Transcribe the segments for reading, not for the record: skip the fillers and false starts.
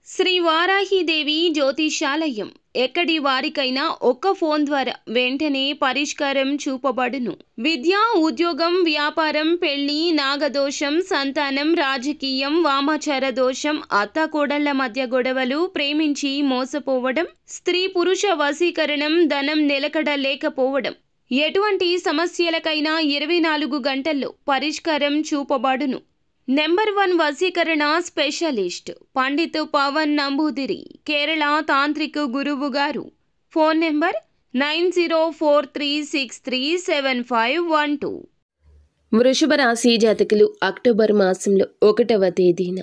శ్రీ వారాహిదేవి జ్యోతిషాలయం ఎక్కడి వారికైనా ఒక్క ఫోన్ ద్వారా వెంటనే పరిష్కారం చూపబడును. విద్య, ఉద్యోగం, వ్యాపారం, పెళ్లి, నాగదోషం, సంతానం, రాజకీయం, వామాచార దోషం, అత్తాకోడళ్ల మధ్య గొడవలు, ప్రేమించి మోసపోవడం, స్త్రీ పురుష వశీకరణం, ధనం నిలకడ లేకపోవడం, ఎటువంటి సమస్యలకైనా 24 గంటల్లో పరిష్కారం చూపబడును. నెంబర్ 1 వశీకరణ స్పెషలిస్ట్ పండిత్ పవన్ నంబూదిరి, కేరళ తాంత్రిక గురువు గారు. Phone number 9043637512. వృషభ రాశి జాతకులు అక్టోబర్ మాసంలో 1వ తేదీన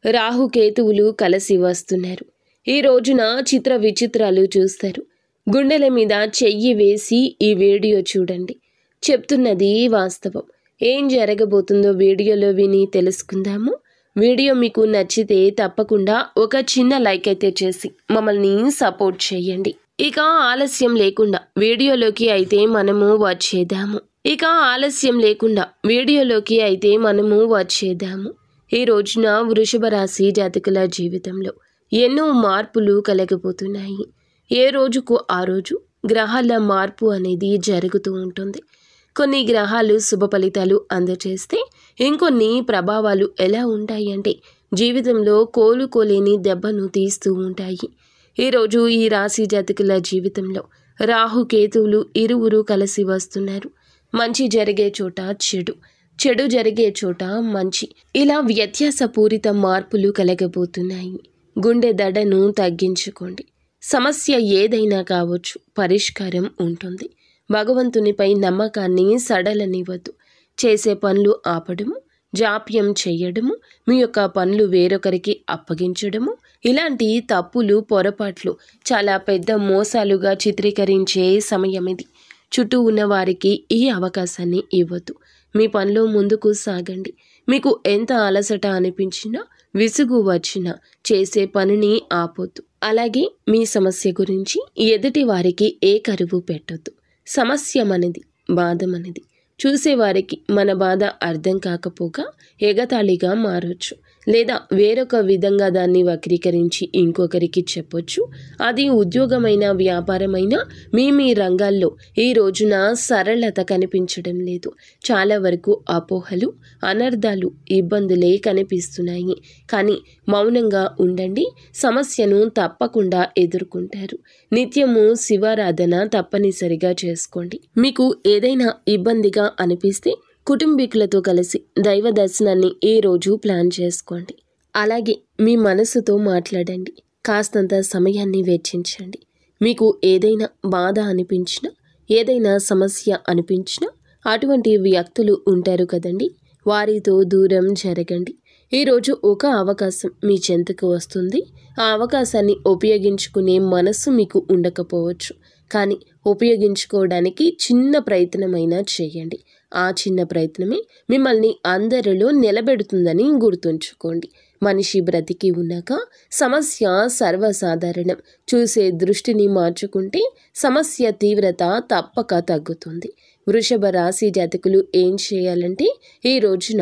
రాహుకేతువులు కలిసి వస్తున్నారు. ఈ రోజున చిత్ర విచిత్రాలు చూస్తారు. గుండెల మీద చెయ్యి వేసి ఈ వీడియో చూడండి. చెప్తున్నది వాస్తవం. ఏం జరగబోతుందో వీడియోలో విని తెలుసుకుందాము. వీడియో మీకు నచ్చితే తప్పకుండా ఒక చిన్న లైక్ అయితే చేసి మమ్మల్ని సపోర్ట్ చేయండి. ఇక ఆలస్యం లేకుండా వీడియోలోకి అయితే మనము వచ్చేద్దాము. ఈ రోజున వృషభ రాశి జాతకుల జీవితంలో ఎన్నో మార్పులు కలగబోతున్నాయి. ఏ రోజుకు ఆ రోజు గ్రహాల మార్పు అనేది జరుగుతూ ఉంటుంది. కొన్ని గ్రహాలు శుభ ఫలితాలు అందజేస్తే ఇంకొన్ని ప్రభావాలు ఎలా ఉంటాయంటే జీవితంలో కోలుకోలేని దెబ్బను తీస్తూ ఉంటాయి. ఈరోజు ఈ రాశి జాతకుల జీవితంలో రాహుకేతువులు ఇరువురు కలిసి వస్తున్నారు. మంచి జరిగే చోట చెడు, చెడు జరిగే చోట మంచి, ఇలా వ్యత్యాసపూరిత మార్పులు కలగబోతున్నాయి. గుండె దడను తగ్గించుకోండి. సమస్య ఏదైనా కావచ్చు, పరిష్కారం ఉంటుంది. భగవంతునిపై నమ్మకాన్ని సడలనివ్వద్దు. చేసే పనులు ఆపడము, జాప్యం చేయడము, మీ యొక్క పనులు వేరొకరికి అప్పగించడము, ఇలాంటి తప్పులు, పొరపాట్లు చాలా పెద్ద మోసాలుగా చిత్రీకరించే సమయం ఇది. చుట్టూ ఉన్న వారికి ఈ అవకాశాన్ని ఇవ్వద్దు. మీ పనిలో ముందుకు సాగండి. మీకు ఎంత అలసట అనిపించినా, విసుగు వచ్చినా చేసే పనిని ఆపొద్దు. అలాగే మీ సమస్య గురించి ఎదుటి వారికి ఏ కరువు పెట్టొద్దు. సమస్య మనది, బాధ మనది. చూసేవారికి మన బాధ అర్థం కాకపోగా ఎగతాళిగా మారొచ్చు, లేదా వేరొక విధంగా దాన్ని వక్రీకరించి ఇంకొకరికి చెప్పొచ్చు. అది ఉద్యోగమైన, వ్యాపారమైన, మీ రంగాల్లో ఈ రోజున సరళత కనిపించడం లేదు. చాలా వరకు అపోహలు, అనర్థాలు, ఇబ్బందులే కనిపిస్తున్నాయి. కానీ మౌనంగా ఉండండి. సమస్యను తప్పకుండా ఎదుర్కొంటారు. నిత్యము శివారాధన తప్పనిసరిగా చేసుకోండి. మీకు ఏదైనా ఇబ్బందిగా అనిపిస్తే కుటుంబీకులతో కలిసి దైవ దర్శనాన్ని ఈ రోజు ప్లాన్ చేసుకోండి. అలాగే మీ మనసుతో మాట్లాడండి. కాస్తంత సమయాన్ని వెచ్చించండి. మీకు ఏదైనా బాధ అనిపించినా, ఏదైనా సమస్య అనిపించినా అటువంటి వ్యక్తులు ఉంటారు కదండి, వారితో దూరం జరగండి. ఈరోజు ఒక అవకాశం మీ చెంతకు వస్తుంది. ఆ అవకాశాన్ని ఉపయోగించుకునే మనస్సు మీకు ఉండకపోవచ్చు, కానీ ఉపయోగించుకోవడానికి చిన్న ప్రయత్నమైనా చేయండి. ఆ చిన్న ప్రయత్నమే మిమ్మల్ని అందరిలో నిలబెడుతుందని గుర్తుంచుకోండి. మనిషి బ్రతికి ఉన్నాక సమస్య సర్వసాధారణం. చూసే దృష్టిని మార్చుకుంటే సమస్య తీవ్రత తప్పక తగ్గుతుంది. వృషభ రాశి జాతకులు ఏం చేయాలంటే ఈ రోజున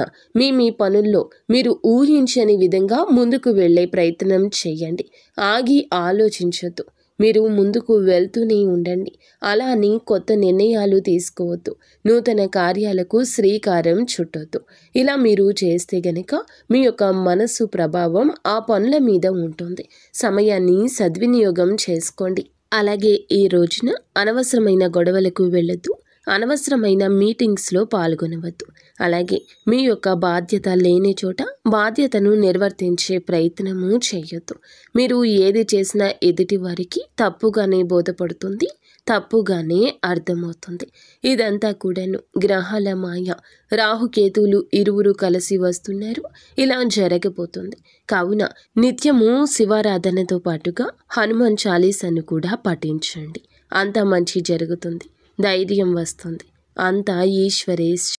మీ పనుల్లో మీరు ఊహించని విధంగా ముందుకు వెళ్ళే ప్రయత్నం చేయండి. ఆగి ఆలోచించొద్దు. మీరు ముందుకు వెళ్తూనే ఉండండి. అలా అని కొత్త నిర్ణయాలు తీసుకోవద్దు. నూతన కార్యాలకు శ్రీకారం చుట్టొద్దు. ఇలా మీరు చేస్తే గనక మీ యొక్క మనస్సు ప్రభావం ఆ పనుల మీద ఉంటుంది. సమయాన్ని సద్వినియోగం చేసుకోండి. అలాగే ఈ రోజున అనవసరమైన గొడవలకు వెళ్ళొద్దు. అనవసరమైన మీటింగ్స్లో పాల్గొనవద్దు. అలాగే మీ యొక్క బాధ్యత లేని చోట బాధ్యతను నిర్వర్తించే ప్రయత్నము చేయొద్దు. మీరు ఏది చేసినా ఎదుటి వారికి తప్పుగానే బోధపడుతుంది, తప్పుగానే అర్థమవుతుంది. ఇదంతా కూడాను గ్రహాల మాయ. రాహుకేతువులు ఇరువురు కలిసి వస్తున్నారు. ఇలా జరగబోతుంది. కావున నిత్యము శివారాధనతో పాటుగా హనుమాన్ చాలీసాను కూడా పఠించండి. అంతా మంచి జరుగుతుంది. ధైర్యం వస్తుంది. అంతా ఈశ్వరేశ్.